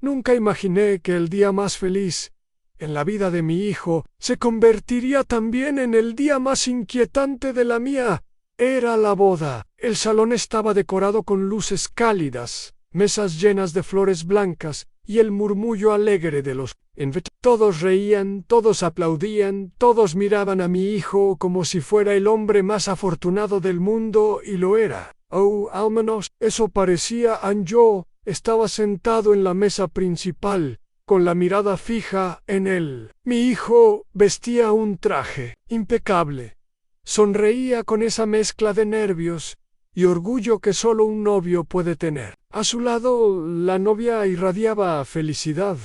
Nunca imaginé que el día más feliz en la vida de mi hijo se convertiría también en el día más inquietante de la mía. Era la boda. El salón estaba decorado con luces cálidas, mesas llenas de flores blancas y el murmullo alegre de los invitados. Todos reían, todos aplaudían, todos miraban a mi hijo como si fuera el hombre más afortunado del mundo, y lo era. Oh, al menos eso parecía. Yo estaba sentado en la mesa principal, con la mirada fija en él. Mi hijo vestía un traje impecable. Sonreía con esa mezcla de nervios y orgullo que solo un novio puede tener. A su lado, la novia irradiaba felicidad.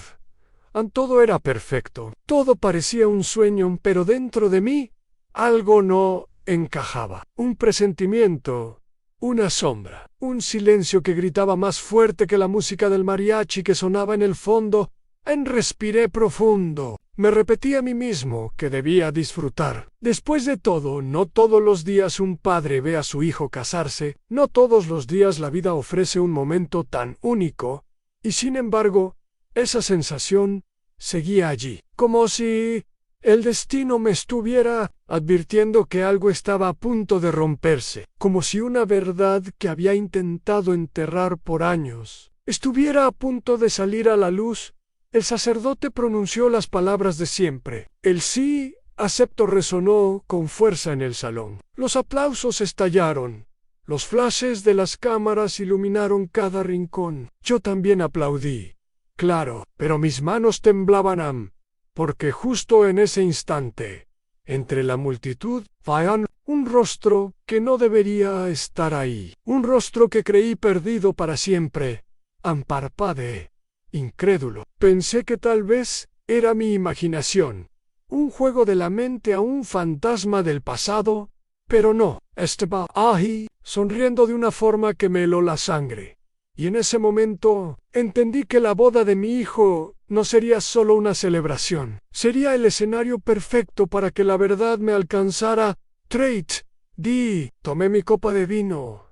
Todo era perfecto. Todo parecía un sueño, pero dentro de mí algo no encajaba. Un presentimiento, una sombra, un silencio que gritaba más fuerte que la música del mariachi que sonaba en el fondo. Respiré profundo. Me repetí a mí mismo que debía disfrutar. Después de todo, no todos los días un padre ve a su hijo casarse, no todos los días la vida ofrece un momento tan único, y sin embargo, esa sensación seguía allí, como si el destino me estuviera advirtiendo que algo estaba a punto de romperse, como si una verdad que había intentado enterrar por años estuviera a punto de salir a la luz. El sacerdote pronunció las palabras de siempre. El sí, acepto resonó con fuerza en el salón. Los aplausos estallaron. Los flashes de las cámaras iluminaron cada rincón. Yo también aplaudí. Claro, pero mis manos temblaban, porque justo en ese instante, entre la multitud, veía un rostro que no debería estar ahí. Un rostro que creí perdido para siempre. Parpadeé. Incrédulo. Pensé que tal vez era mi imaginación, un juego de la mente a un fantasma del pasado, pero no. Estaba ahí, sonriendo de una forma que me heló la sangre. Y en ese momento entendí que la boda de mi hijo no sería solo una celebración, sería el escenario perfecto para que la verdad me alcanzara. Tomé mi copa de vino,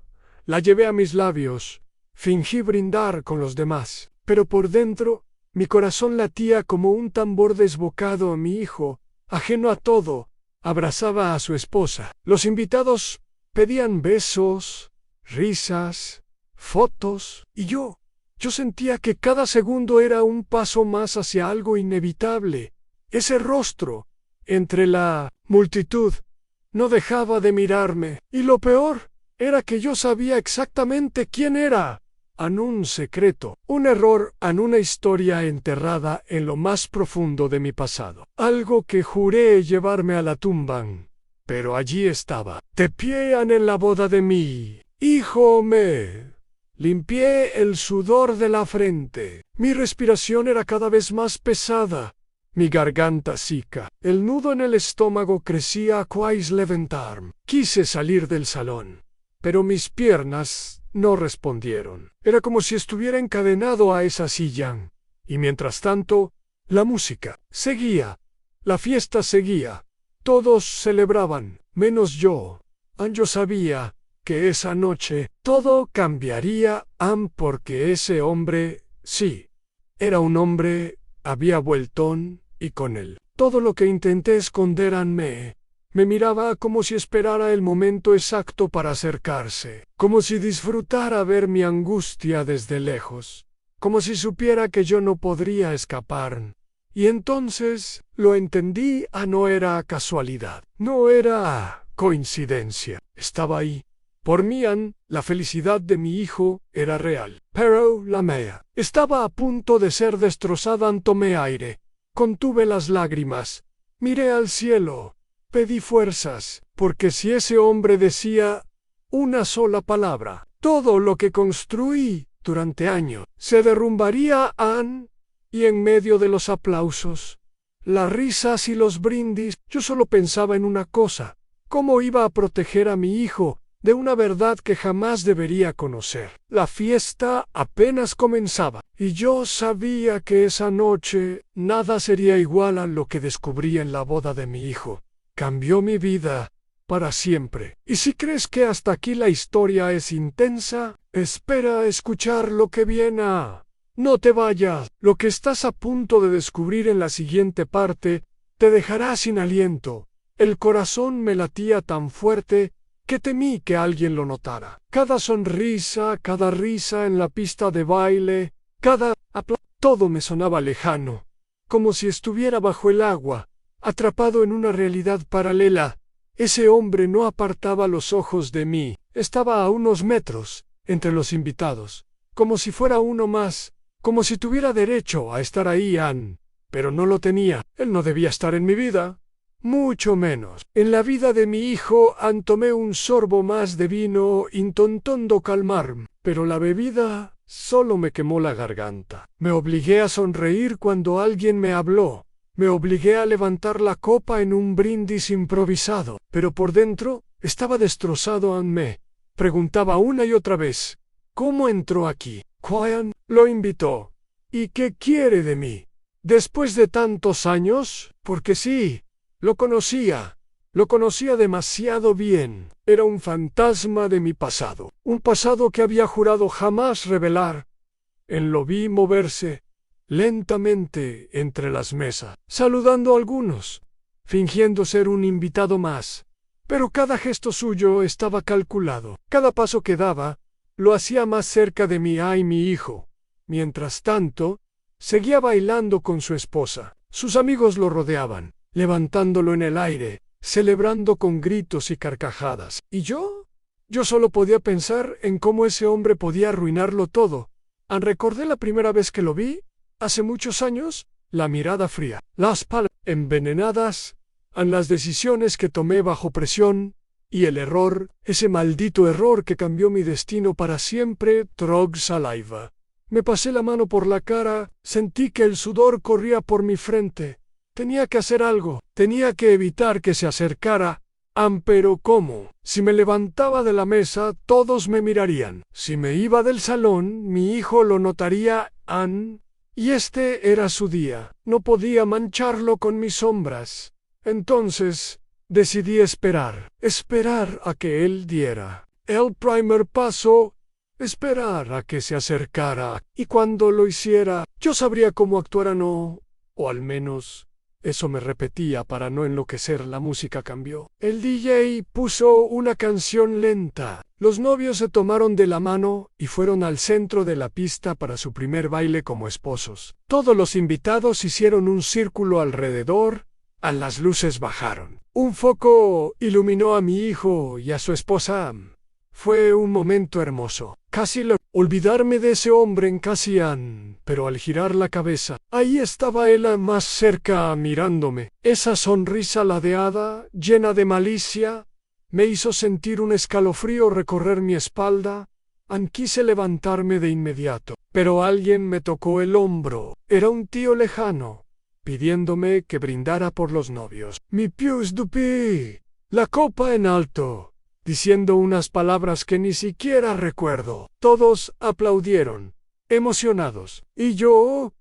la llevé a mis labios, fingí brindar con los demás. Pero por dentro, mi corazón latía como un tambor desbocado. A mi hijo, ajeno a todo, abrazaba a su esposa. Los invitados pedían besos, risas, fotos, y yo sentía que cada segundo era un paso más hacia algo inevitable. Ese rostro, entre la multitud, no dejaba de mirarme, y lo peor era que yo sabía exactamente quién era. Un secreto, un error, una historia enterrada en lo más profundo de mi pasado. Algo que juré llevarme a la tumba. Pero allí estaba, de pie en la boda de mi hijo. Me limpié el sudor de la frente. Mi respiración era cada vez más pesada. Mi garganta seca. El nudo en el estómago crecía a quais levantarme. Quise salir del salón, pero mis piernas no respondieron. Era como si estuviera encadenado a esa silla. Y mientras tanto, la música seguía. La fiesta seguía. Todos celebraban, menos yo. Yo sabía que esa noche todo cambiaría, porque ese hombre, sí, era un hombre, había vuelto, y con él todo lo que intenté esconder. Me miraba como si esperara el momento exacto para acercarse, como si disfrutara ver mi angustia desde lejos, como si supiera que yo no podría escapar. Y entonces lo entendí. No era casualidad, no era coincidencia. Estaba ahí. Por mí, la felicidad de mi hijo era real, pero la mía estaba a punto de ser destrozada. Tomé aire, contuve las lágrimas, miré al cielo. Pedí fuerzas, porque si ese hombre decía una sola palabra, todo lo que construí durante años se derrumbaría. Y en medio de los aplausos, las risas y los brindis, yo solo pensaba en una cosa: cómo iba a proteger a mi hijo de una verdad que jamás debería conocer. La fiesta apenas comenzaba, y yo sabía que esa noche nada sería igual a lo que descubrí en la boda de mi hijo. Cambió mi vida para siempre. Y si crees que hasta aquí la historia es intensa, espera a escuchar lo que viene. No te vayas. Lo que estás a punto de descubrir en la siguiente parte te dejará sin aliento. El corazón me latía tan fuerte que temí que alguien lo notara. Cada sonrisa, cada risa en la pista de baile, cada aplauso, todo me sonaba lejano, como si estuviera bajo el agua, atrapado en una realidad paralela. Ese hombre no apartaba los ojos de mí. Estaba a unos metros, entre los invitados, como si fuera uno más, como si tuviera derecho a estar ahí, Ann. Pero no lo tenía. Él no debía estar en mi vida. Mucho menos. En la vida de mi hijo, Ann, tomé un sorbo más de vino intentando calmarme, pero la bebida solo me quemó la garganta. Me obligué a sonreír cuando alguien me habló. Me obligué a levantar la copa en un brindis improvisado, pero por dentro estaba destrozado. Ann me preguntaba una y otra vez, ¿cómo entró aquí? ¿Quién lo invitó? ¿Y qué quiere de mí? Después de tantos años, porque sí, lo conocía demasiado bien. Era un fantasma de mi pasado, un pasado que había jurado jamás revelar. Lo vi moverse lentamente entre las mesas, saludando a algunos, fingiendo ser un invitado más. Pero cada gesto suyo estaba calculado. Cada paso que daba lo hacía más cerca de mí y mi hijo. Mientras tanto, seguía bailando con su esposa. Sus amigos lo rodeaban, levantándolo en el aire, celebrando con gritos y carcajadas. ¿Y yo? Yo solo podía pensar en cómo ese hombre podía arruinarlo todo. Recordé la primera vez que lo vi, hace muchos años, la mirada fría, las palabras envenenadas, las decisiones que tomé bajo presión, y el error, ese maldito error que cambió mi destino para siempre. Trog saliva. Me pasé la mano por la cara, sentí que el sudor corría por mi frente. Tenía que hacer algo, tenía que evitar que se acercara. Pero ¿cómo? Si me levantaba de la mesa, todos me mirarían. Si me iba del salón, mi hijo lo notaría. Y este era su día. No podía mancharlo con mis sombras. Entonces, decidí esperar a que él diera el primer paso, esperar a que se acercara, y cuando lo hiciera, yo sabría cómo actuar. No, o al menos eso me repetía para no enloquecer. La música cambió. El DJ puso una canción lenta. Los novios se tomaron de la mano y fueron al centro de la pista para su primer baile como esposos. Todos los invitados hicieron un círculo alrededor. Las luces bajaron. Un foco iluminó a mi hijo y a su esposa. Fue un momento hermoso. Casi logré olvidarme de ese hombre en casi pero al girar la cabeza, ahí estaba él más cerca mirándome. Esa sonrisa ladeada, llena de malicia, me hizo sentir un escalofrío recorrer mi espalda. Quise levantarme de inmediato, pero alguien me tocó el hombro. Era un tío lejano, pidiéndome que brindara por los novios. Mi pius dupi, la copa en alto, diciendo unas palabras que ni siquiera recuerdo. Todos aplaudieron, emocionados, y yo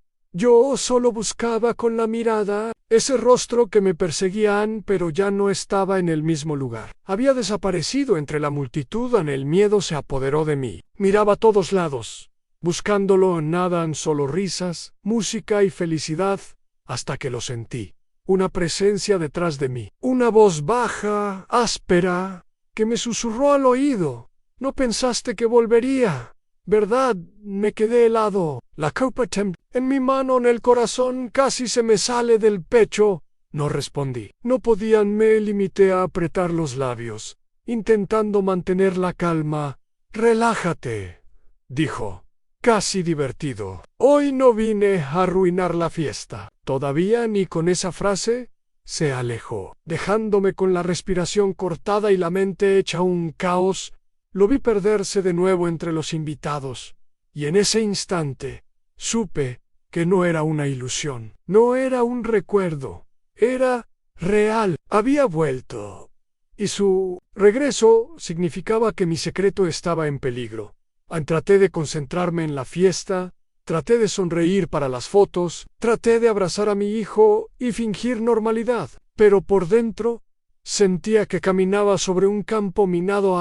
solo buscaba con la mirada ese rostro que me perseguía. Pero ya no estaba en el mismo lugar. Había desaparecido entre la multitud. El miedo se apoderó de mí. Miraba a todos lados, buscándolo. Nada, solo risas, música y felicidad, hasta que lo sentí. Una presencia detrás de mí. Una voz baja, áspera, que me susurró al oído. No pensaste que volvería, ¿verdad? Me quedé helado. La copa tembló en mi mano. En el corazón casi se me sale del pecho. No respondí. No podía. Me limité a apretar los labios, intentando mantener la calma. Relájate, dijo, casi divertido. Hoy no vine a arruinar la fiesta. Todavía ni con esa frase se alejó, dejándome con la respiración cortada y la mente hecha un caos. Lo vi perderse de nuevo entre los invitados, y en ese instante supe que no era una ilusión, no era un recuerdo, era real. Había vuelto, y su regreso significaba que mi secreto estaba en peligro. Traté de concentrarme en la fiesta, traté de sonreír para las fotos, traté de abrazar a mi hijo y fingir normalidad, pero por dentro sentía que caminaba sobre un campo minado.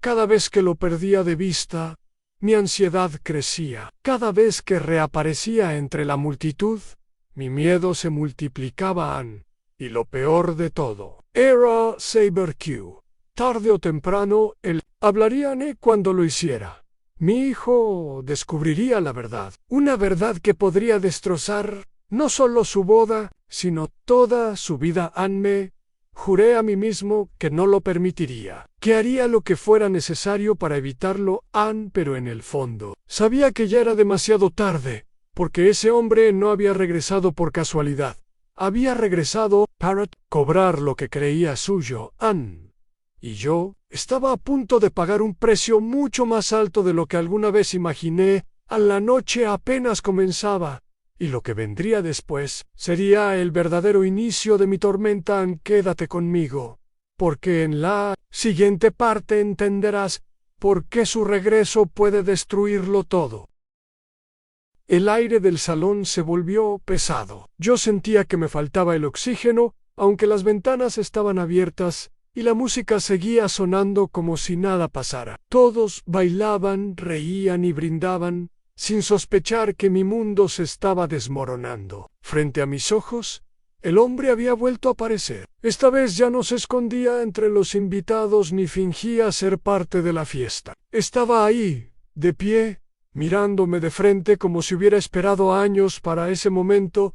Cada vez que lo perdía de vista, Mi ansiedad crecía. Cada vez que reaparecía entre la multitud, mi miedo se multiplicaba. Y lo peor de todo, era Saber Q. Tarde o temprano, él hablaría cuando lo hiciera. Mi hijo descubriría la verdad. Una verdad que podría destrozar no solo su boda, sino toda su vida. Me juré a mí mismo que no lo permitiría, que haría lo que fuera necesario para evitarlo. Pero en el fondo, sabía que ya era demasiado tarde, porque ese hombre no había regresado por casualidad. Había regresado para cobrar lo que creía suyo. Y yo estaba a punto de pagar un precio mucho más alto de lo que alguna vez imaginé. La noche apenas comenzaba, y lo que vendría después sería el verdadero inicio de mi tormenta. Quédate conmigo, porque en la siguiente parte entenderás por qué su regreso puede destruirlo todo. El aire del salón se volvió pesado. Yo sentía que me faltaba el oxígeno, aunque las ventanas estaban abiertas, y la música seguía sonando como si nada pasara. Todos bailaban, reían y brindaban, sin sospechar que mi mundo se estaba desmoronando. Frente a mis ojos, el hombre había vuelto a aparecer. Esta vez ya no se escondía entre los invitados ni fingía ser parte de la fiesta. Estaba ahí, de pie, mirándome de frente como si hubiera esperado años para ese momento.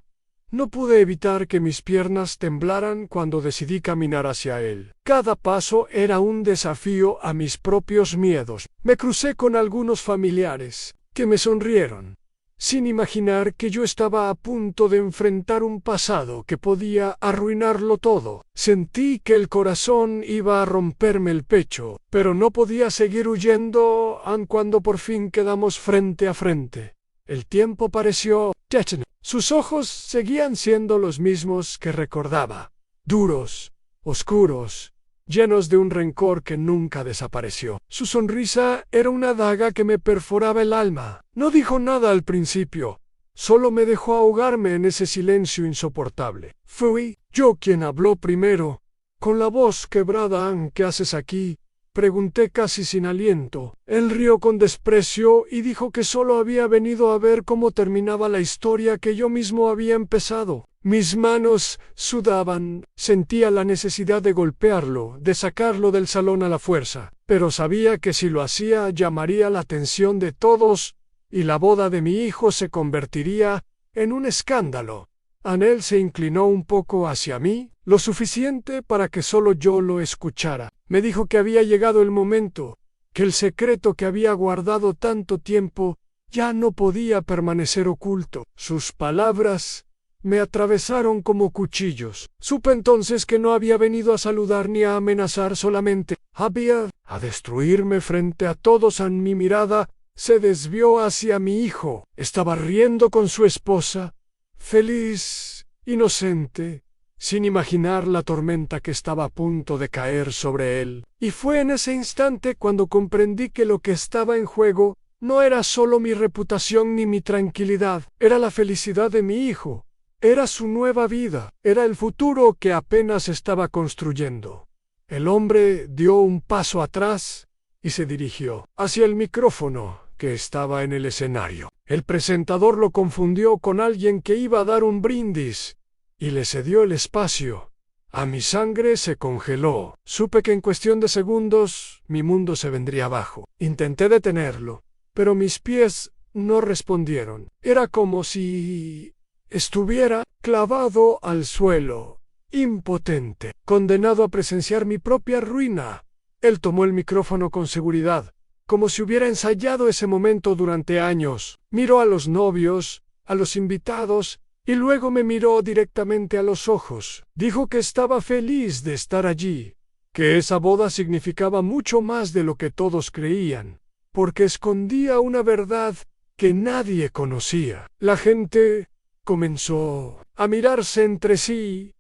No pude evitar que mis piernas temblaran cuando decidí caminar hacia él. Cada paso era un desafío a mis propios miedos. Me crucé con algunos familiares, que me sonrieron, sin imaginar que yo estaba a punto de enfrentar un pasado que podía arruinarlo todo. Sentí que el corazón iba a romperme el pecho, pero no podía seguir huyendo. Cuando por fin quedamos frente a frente, el tiempo pareció detener. Sus ojos seguían siendo los mismos que recordaba, duros, oscuros, llenos de un rencor que nunca desapareció. Su sonrisa era una daga que me perforaba el alma. No dijo nada al principio, solo me dejó ahogarme en ese silencio insoportable. Fui yo quien habló primero. Con la voz quebrada. ¿Qué haces aquí?, pregunté casi sin aliento. Él rió con desprecio y dijo que solo había venido a ver cómo terminaba la historia que yo mismo había empezado. Mis manos sudaban, sentía la necesidad de golpearlo, de sacarlo del salón a la fuerza, pero sabía que si lo hacía llamaría la atención de todos y la boda de mi hijo se convertiría en un escándalo. Anel se inclinó un poco hacia mí, lo suficiente para que solo yo lo escuchara. Me dijo que había llegado el momento, que el secreto que había guardado tanto tiempo ya no podía permanecer oculto. Sus palabras me atravesaron como cuchillos. Supe entonces que no había venido a saludar ni a amenazar, solamente había a destruirme frente a todos. Mi mirada se desvió hacia mi hijo. Estaba riendo con su esposa, feliz, inocente, sin imaginar la tormenta que estaba a punto de caer sobre él. Y fue en ese instante cuando comprendí que lo que estaba en juego no era solo mi reputación ni mi tranquilidad, era la felicidad de mi hijo. Era su nueva vida, era el futuro que apenas estaba construyendo. El hombre dio un paso atrás y se dirigió hacia el micrófono que estaba en el escenario. El presentador lo confundió con alguien que iba a dar un brindis y le cedió el espacio. A mi sangre se congeló. Supe que en cuestión de segundos mi mundo se vendría abajo. Intenté detenerlo, pero mis pies no respondieron. Era como si estuviera clavado al suelo, impotente, condenado a presenciar mi propia ruina. Él tomó el micrófono con seguridad, como si hubiera ensayado ese momento durante años. Miró a los novios, a los invitados, y luego me miró directamente a los ojos. Dijo que estaba feliz de estar allí, que esa boda significaba mucho más de lo que todos creían, porque escondía una verdad que nadie conocía. La gente comenzó a mirarse entre sí,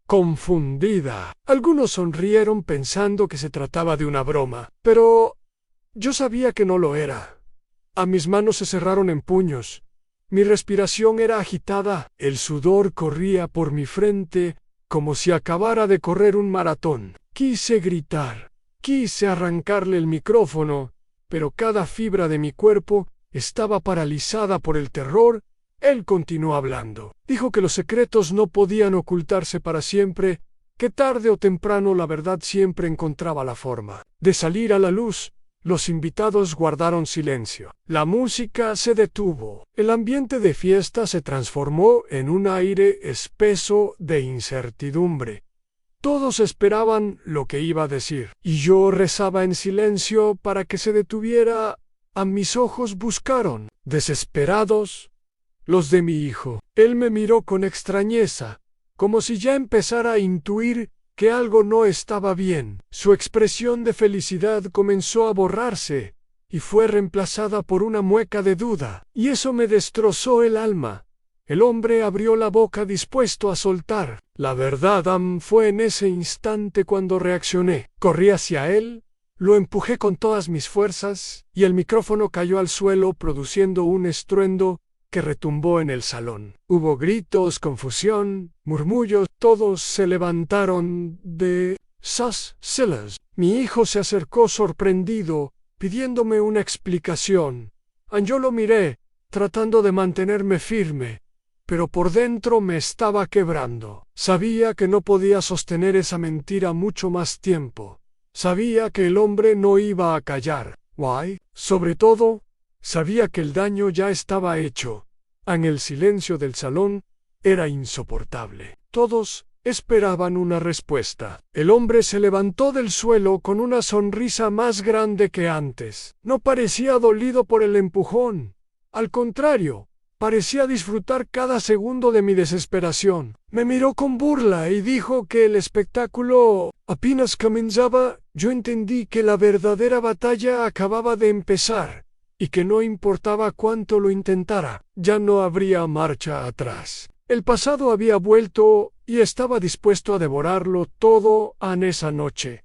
confundida. Algunos sonrieron pensando que se trataba de una broma, pero yo sabía que no lo era. Mis manos se cerraron en puños. Mi respiración era agitada. El sudor corría por mi frente como si acabara de correr un maratón. Quise gritar. Quise arrancarle el micrófono, pero cada fibra de mi cuerpo estaba paralizada por el terror. Él continuó hablando. Dijo que los secretos no podían ocultarse para siempre, que tarde o temprano la verdad siempre encontraba la forma de salir a la luz. Los invitados guardaron silencio. La música se detuvo. El ambiente de fiesta se transformó en un aire espeso de incertidumbre. Todos esperaban lo que iba a decir, y yo rezaba en silencio para que se detuviera. A mis ojos buscaron, desesperados, los de mi hijo. Él me miró con extrañeza, como si ya empezara a intuir que algo no estaba bien. Su expresión de felicidad comenzó a borrarse y fue reemplazada por una mueca de duda, y eso me destrozó el alma. El hombre abrió la boca dispuesto a soltar la verdad. Fue en ese instante cuando reaccioné. Corrí hacia él, lo empujé con todas mis fuerzas y el micrófono cayó al suelo produciendo un estruendo que retumbó en el salón. Hubo gritos, confusión, murmullos. Todos se levantaron de sus sillas. Mi hijo se acercó sorprendido, pidiéndome una explicación. Yo lo miré, tratando de mantenerme firme, pero por dentro me estaba quebrando. Sabía que no podía sostener esa mentira mucho más tiempo. Sabía que el hombre no iba a callar. Why? Sobre todo, sabía que el daño ya estaba hecho. En el silencio del salón era insoportable. Todos esperaban una respuesta. El hombre se levantó del suelo con una sonrisa más grande que antes. No parecía dolido por el empujón. Al contrario, parecía disfrutar cada segundo de mi desesperación. Me miró con burla y dijo que el espectáculo apenas comenzaba. Yo entendí que la verdadera batalla acababa de empezar y que no importaba cuánto lo intentara, ya no habría marcha atrás. El pasado había vuelto y estaba dispuesto a devorarlo todo en esa noche.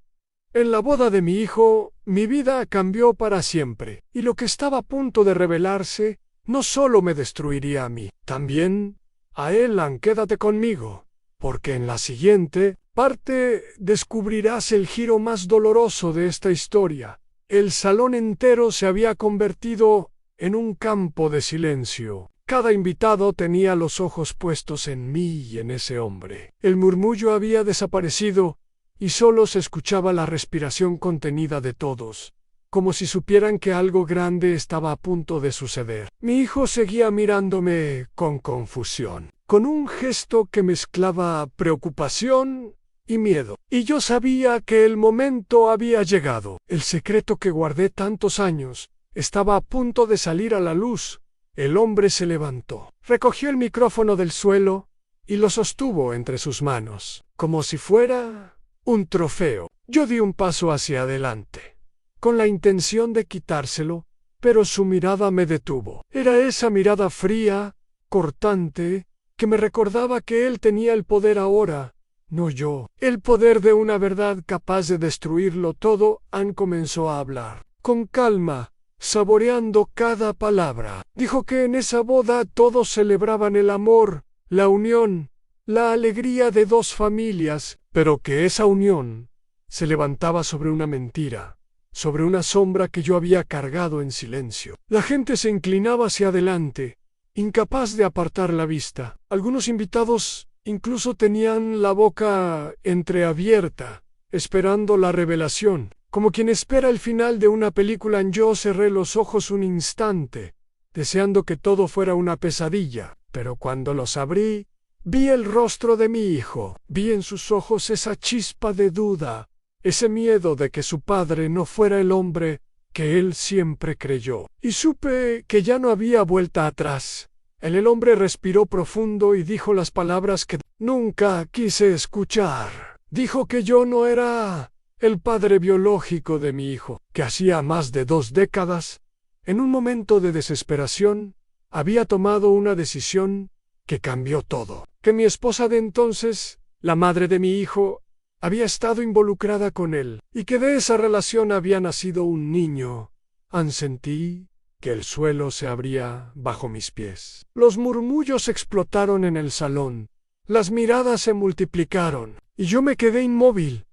En la boda de mi hijo, mi vida cambió para siempre, y lo que estaba a punto de revelarse no solo me destruiría a mí, también a él. Quédate conmigo, porque en la siguiente parte descubrirás el giro más doloroso de esta historia. El salón entero se había convertido en un campo de silencio. Cada invitado tenía los ojos puestos en mí y en ese hombre. El murmullo había desaparecido y solo se escuchaba la respiración contenida de todos, como si supieran que algo grande estaba a punto de suceder. Mi hijo seguía mirándome con confusión, con un gesto que mezclaba preocupación y miedo. Y yo sabía que el momento había llegado. El secreto que guardé tantos años estaba a punto de salir a la luz. El hombre se levantó, recogió el micrófono del suelo y lo sostuvo entre sus manos, como si fuera un trofeo. Yo di un paso hacia adelante, con la intención de quitárselo, pero su mirada me detuvo. Era esa mirada fría, cortante, que me recordaba que él tenía el poder ahora, no yo. El poder de una verdad capaz de destruirlo todo. Comenzó a hablar con calma, saboreando cada palabra. Dijo que en esa boda todos celebraban el amor, la unión, la alegría de dos familias, pero que esa unión se levantaba sobre una mentira, sobre una sombra que yo había cargado en silencio. La gente se inclinaba hacia adelante, incapaz de apartar la vista. Algunos invitados incluso tenían la boca entreabierta, esperando la revelación, como quien espera el final de una película. Yo cerré los ojos un instante, deseando que todo fuera una pesadilla, pero cuando los abrí, vi el rostro de mi hijo. Vi en sus ojos esa chispa de duda, ese miedo de que su padre no fuera el hombre que él siempre creyó. Y supe que ya no había vuelta atrás. El hombre respiró profundo y dijo las palabras que nunca quise escuchar. Dijo que yo no era el padre biológico de mi hijo, que hacía más de 2 décadas, en un momento de desesperación, había tomado una decisión que cambió todo. Que mi esposa de entonces, la madre de mi hijo, había estado involucrada con él, y que de esa relación había nacido un niño. Sentí que el suelo se abría bajo mis pies. Los murmullos explotaron en el salón, las miradas se multiplicaron, y yo me quedé inmóvil,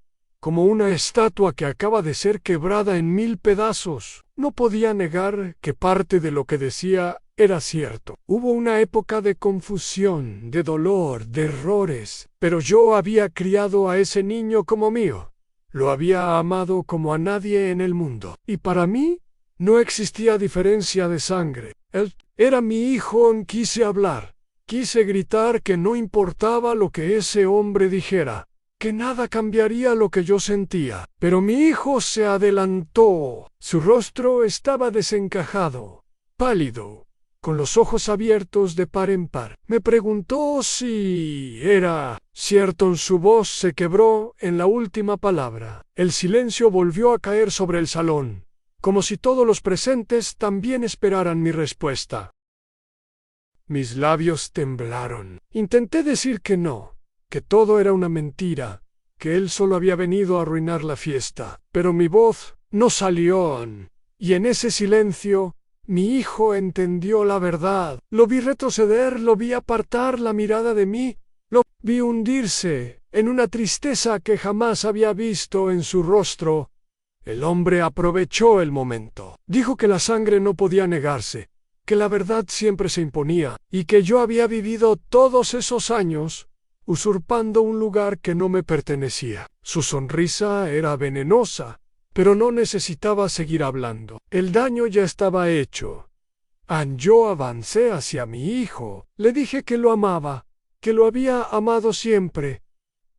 como una estatua que acaba de ser quebrada en 1000 pedazos. No podía negar que parte de lo que decía era cierto. Hubo una época de confusión, de dolor, de errores, pero yo había criado a ese niño como mío. Lo había amado como a nadie en el mundo. Y para mí no existía diferencia de sangre. Él era mi hijo. Quise hablar. Quise gritar que no importaba lo que ese hombre dijera, que nada cambiaría lo que yo sentía. Pero mi hijo se adelantó. Su rostro estaba desencajado, pálido, con los ojos abiertos de par en par. Me preguntó si era cierto. Su voz se quebró en la última palabra. El silencio volvió a caer sobre el salón, como si todos los presentes también esperaran mi respuesta. Mis labios temblaron. Intenté decir que no, que todo era una mentira, que él solo había venido a arruinar la fiesta, pero mi voz no salió, y en ese silencio mi hijo entendió la verdad. Lo vi retroceder, lo vi apartar la mirada de mí, lo vi hundirse en una tristeza que jamás había visto en su rostro. El hombre aprovechó el momento. Dijo que la sangre no podía negarse, que la verdad siempre se imponía, y que yo había vivido todos esos años usurpando un lugar que no me pertenecía. Su sonrisa era venenosa, pero no necesitaba seguir hablando. El daño ya estaba hecho. Yo avancé hacia mi hijo. Le dije que lo amaba, que lo había amado siempre,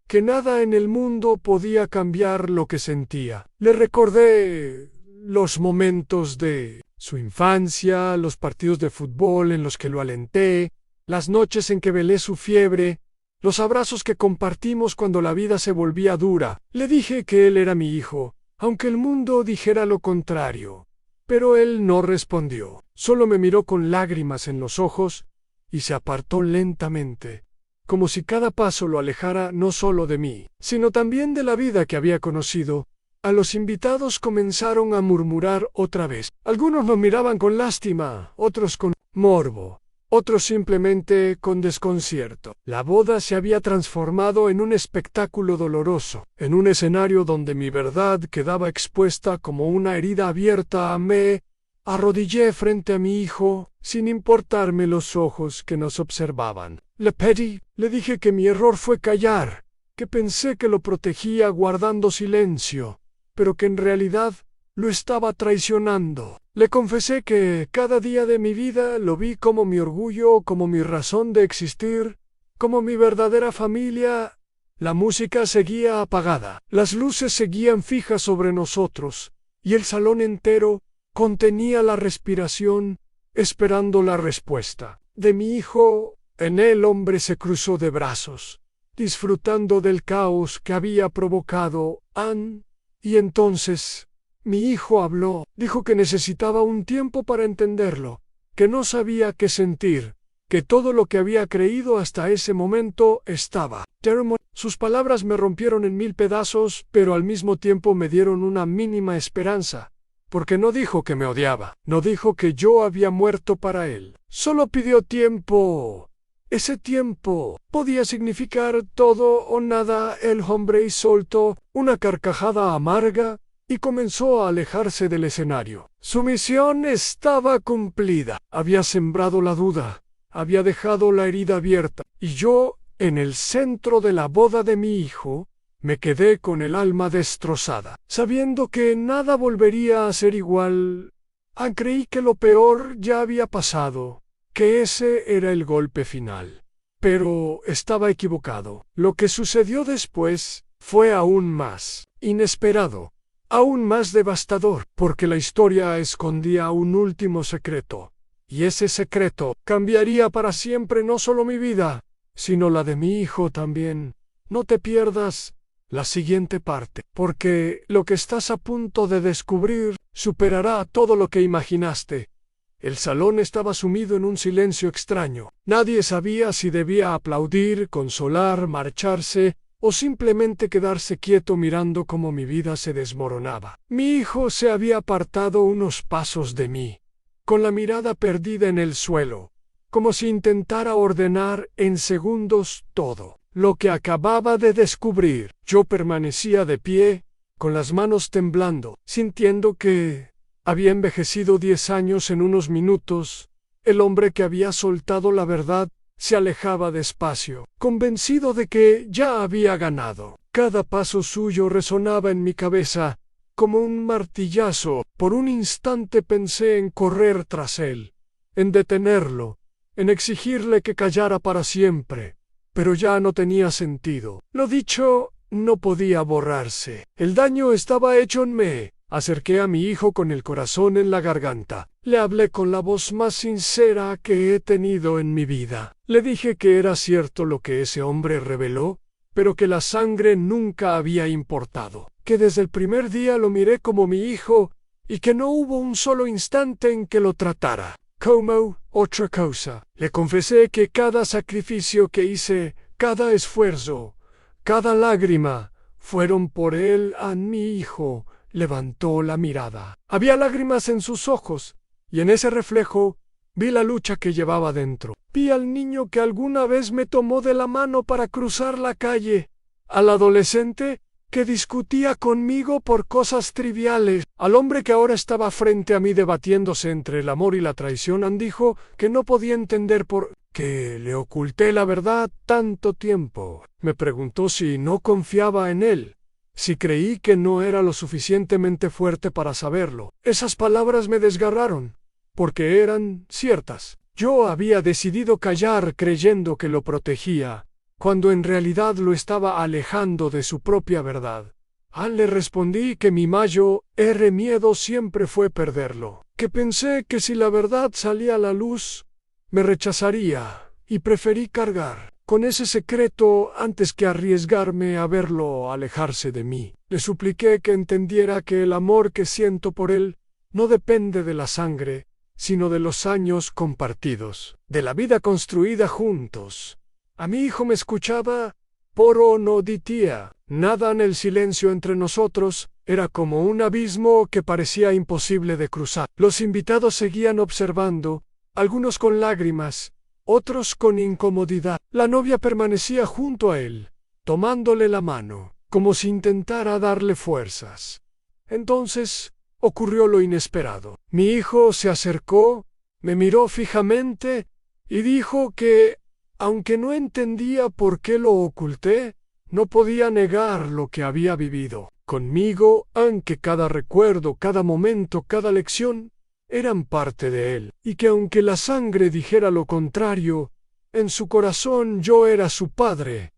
que nada en el mundo podía cambiar lo que sentía. Le recordé los momentos de su infancia, los partidos de fútbol en los que lo alenté, las noches en que velé su fiebre, los abrazos que compartimos cuando la vida se volvía dura. Le dije que él era mi hijo, aunque el mundo dijera lo contrario. Pero él no respondió. Solo me miró con lágrimas en los ojos y se apartó lentamente, como si cada paso lo alejara no solo de mí, sino también de la vida que había conocido. A los invitados comenzaron a murmurar otra vez. Algunos nos miraban con lástima, otros con morbo, otros simplemente con desconcierto. La boda se había transformado en un espectáculo doloroso, en un escenario donde mi verdad quedaba expuesta como una herida abierta. Me arrodillé frente a mi hijo, sin importarme los ojos que nos observaban. Le pedí, le dije que mi error fue callar, que pensé que lo protegía guardando silencio, pero que en realidad lo estaba traicionando. Le confesé que cada día de mi vida lo vi como mi orgullo, como mi razón de existir, como mi verdadera familia. La música seguía apagada, las luces seguían fijas sobre nosotros, y el salón entero contenía la respiración, esperando la respuesta de mi hijo. En el hombre se cruzó de brazos, disfrutando del caos que había provocado Anne. Y entonces mi hijo habló. Dijo que necesitaba un tiempo para entenderlo, que no sabía qué sentir, que todo lo que había creído hasta ese momento estaba termo. Sus palabras me rompieron en 1000 pedazos, pero al mismo tiempo me dieron una mínima esperanza, porque no dijo que me odiaba, no dijo que yo había muerto para él. Solo pidió tiempo. Ese tiempo podía significar todo o nada. El hombre soltó una carcajada amarga y comenzó a alejarse del escenario. Su misión estaba cumplida. Había sembrado la duda, había dejado la herida abierta, y yo, en el centro de la boda de mi hijo, me quedé con el alma destrozada, sabiendo que nada volvería a ser igual. Creí que lo peor ya había pasado, que ese era el golpe final. Pero estaba equivocado. Lo que sucedió después fue aún más inesperado, aún más devastador, porque la historia escondía un último secreto, y ese secreto cambiaría para siempre no solo mi vida, sino la de mi hijo también. No te pierdas la siguiente parte, porque lo que estás a punto de descubrir superará todo lo que imaginaste. El salón estaba sumido en un silencio extraño. Nadie sabía si debía aplaudir, consolar, marcharse o simplemente quedarse quieto mirando cómo mi vida se desmoronaba. Mi hijo se había apartado unos pasos de mí, con la mirada perdida en el suelo, como si intentara ordenar en segundos todo. lo que acababa de descubrir. Yo permanecía de pie, con las manos temblando, sintiendo que había envejecido 10 años en unos minutos. El hombre que había soltado la verdad se alejaba despacio, convencido de que ya había ganado. Cada paso suyo resonaba en mi cabeza como un martillazo. Por un instante pensé en correr tras él, en detenerlo, en exigirle que callara para siempre, pero ya no tenía sentido. Lo dicho no podía borrarse. El daño estaba hecho en mí. Acerqué a mi hijo con el corazón en la garganta. Le hablé con la voz más sincera que he tenido en mi vida. Le dije que era cierto lo que ese hombre reveló, pero que la sangre nunca había importado, que desde el primer día lo miré como mi hijo y que no hubo un solo instante en que lo tratara como otra cosa. Le confesé que cada sacrificio que hice, cada esfuerzo, cada lágrima, fueron por él a mi hijo. Levantó la mirada. Había lágrimas en sus ojos, y en ese reflejo vi la lucha que llevaba dentro. Vi al niño que alguna vez me tomó de la mano para cruzar la calle, al adolescente que discutía conmigo por cosas triviales, al hombre que ahora estaba frente a mí debatiéndose entre el amor y la traición. Dijo que no podía entender por qué le oculté la verdad tanto tiempo. Me preguntó si no confiaba en él, si creí que no era lo suficientemente fuerte para saberlo. Esas palabras me desgarraron, porque eran ciertas. Yo había decidido callar creyendo que lo protegía, cuando en realidad lo estaba alejando de su propia verdad. Le respondí que mi mayor miedo siempre fue perderlo, que pensé que si la verdad salía a la luz, me rechazaría, y preferí cargar con ese secreto antes que arriesgarme a verlo alejarse de mí. Le supliqué que entendiera que el amor que siento por él no depende de la sangre, sino de los años compartidos, de la vida construida juntos. A mi hijo me escuchaba, pero no ditía nada. En el silencio entre nosotros era como un abismo que parecía imposible de cruzar. Los invitados seguían observando, algunos con lágrimas, otros con incomodidad. La novia permanecía junto a él, tomándole la mano, como si intentara darle fuerzas. Entonces ocurrió lo inesperado. Mi hijo se acercó, me miró fijamente y dijo que, aunque no entendía por qué lo oculté, no podía negar lo que había vivido conmigo, aunque cada recuerdo, cada momento, cada lección eran parte de él, y que aunque la sangre dijera lo contrario, en su corazón yo era su padre.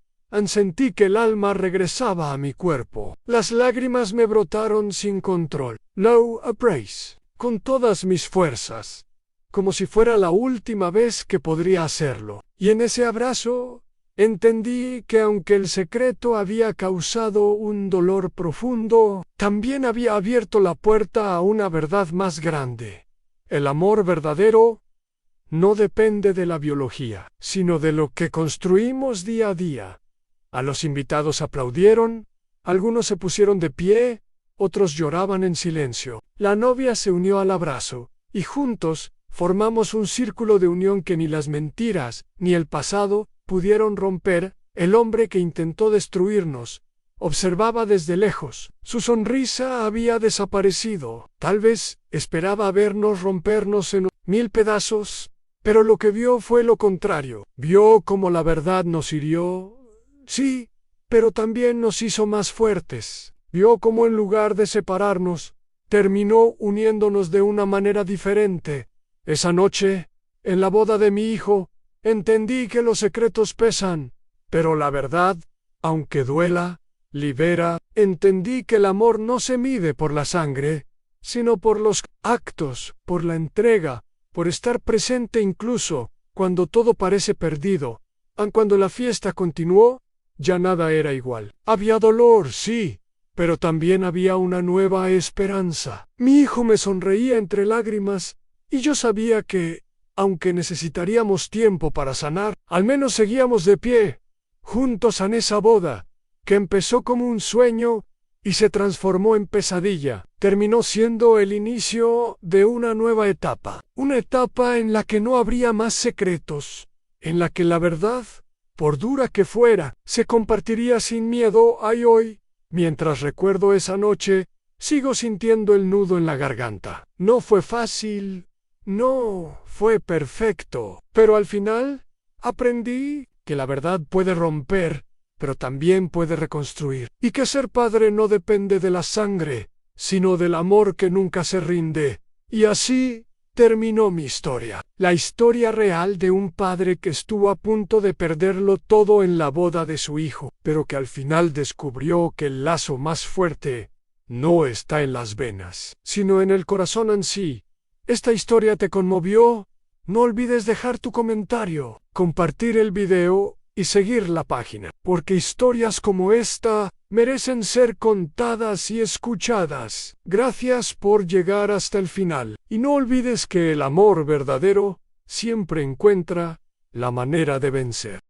Sentí que el alma regresaba a mi cuerpo. Las lágrimas me brotaron sin control. Lo abracé con todas mis fuerzas, como si fuera la última vez que podría hacerlo. Y en ese abrazo entendí que aunque el secreto había causado un dolor profundo, también había abierto la puerta a una verdad más grande. El amor verdadero no depende de la biología, sino de lo que construimos día a día. A los invitados aplaudieron, algunos se pusieron de pie, otros lloraban en silencio. La novia se unió al abrazo, y juntos formamos un círculo de unión que ni las mentiras ni el pasado pudieron romper. El hombre que intentó destruirnos observaba desde lejos. Su sonrisa había desaparecido. Tal vez esperaba vernos rompernos en 1000 pedazos, pero lo que vio fue lo contrario. Vio cómo la verdad nos hirió, sí, pero también nos hizo más fuertes. Vio cómo en lugar de separarnos, terminó uniéndonos de una manera diferente. Esa noche, en la boda de mi hijo, entendí que los secretos pesan, pero la verdad, aunque duela, libera. Entendí que el amor no se mide por la sangre, sino por los actos, por la entrega, por estar presente incluso cuando todo parece perdido. Cuando la fiesta continuó, ya nada era igual. Había dolor, sí, pero también había una nueva esperanza. Mi hijo me sonreía entre lágrimas, y yo sabía que, aunque necesitaríamos tiempo para sanar, al menos seguíamos de pie, juntos en esa boda, que empezó como un sueño y se transformó en pesadilla. Terminó siendo el inicio de una nueva etapa. Una etapa en la que no habría más secretos, en la que la verdad por dura que fuera, se compartiría sin miedo. Ay, hoy, mientras recuerdo esa noche, sigo sintiendo el nudo en la garganta. No fue fácil, no fue perfecto, pero al final aprendí que la verdad puede romper, pero también puede reconstruir, y que ser padre no depende de la sangre, sino del amor que nunca se rinde. Y así terminó mi historia. La historia real de un padre que estuvo a punto de perderlo todo en la boda de su hijo, pero que al final descubrió que el lazo más fuerte no está en las venas, sino en el corazón en sí. ¿Esta historia te conmovió? No olvides dejar tu comentario, compartir el video y seguir la página, porque historias como esta merecen ser contadas y escuchadas. Gracias por llegar hasta el final. Y no olvides que el amor verdadero siempre encuentra la manera de vencer.